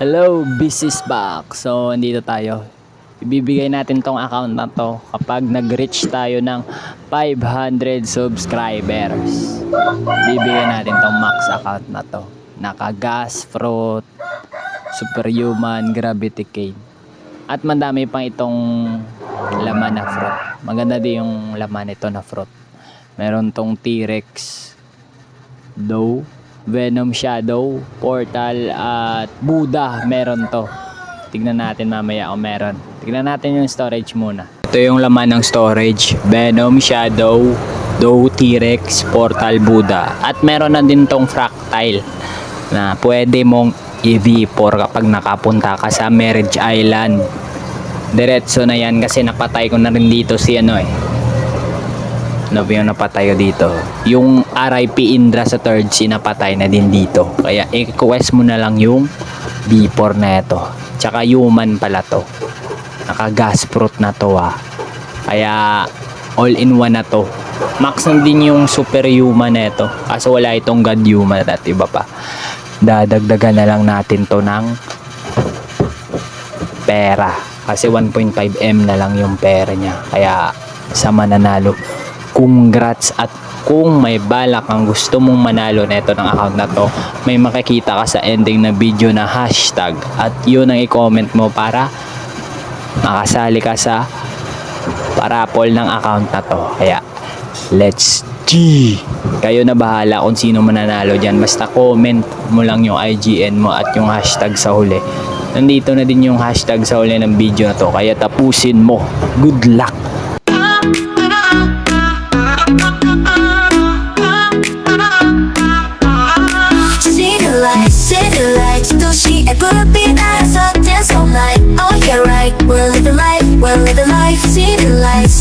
Hello, business back. So, andito tayo. Ibibigay natin tong account na to kapag nag-reach tayo ng 500 subscribers. Bibigyan natin tong max account na to. Naka-gas, fruit, superhuman, gravity cane. At madami pang itong laman na fruit. Maganda din yung laman nito na fruit. Meron tong T-Rex, Doe, Venom Shadow, Portal at Buddha. Meron to. Tignan natin mamaya kung meron. Tignan natin yung storage muna. Ito yung laman ng storage. Venom Shadow, Doe, T-Rex, Portal, Buddha. At meron na din tong fractile na pwede mong i-V4 kapag nakapunta ka sa Marriage Island. Diretso na yan kasi napatay ko na rin dito si ano ba yung napatay ko dito? Yung RIP Indra sa third scene napatay na din dito. Kaya i-quest mo na lang yung V4 na ito. Tsaka human pala to. Naka-gas fruit na to Kaya all in one na to. Max na din yung superhuman na ito. Kaso wala itong god human at iba pa. Dadagdagan na lang natin to ng pera. Kasi 1.5M na lang yung pera niya. Kaya sa mananalo, congrats. At kung may balak kang gusto mong manalo na ito ng account na to, may makikita ka sa ending na video na hashtag at yun ang i-comment mo para makasali ka sa parapol ng account na to. Kaya let's G! Kayo na bahala kung sino mananalo dyan. Basta comment mo lang yung IGN mo at yung hashtag sa huli. Nandito na din yung hashtag sa huli ng video na to. Kaya tapusin mo. Good luck! City lights, 도시의 불빛 아래서 dance all night. Oh yeah right, we're living life, we're living life. City lights,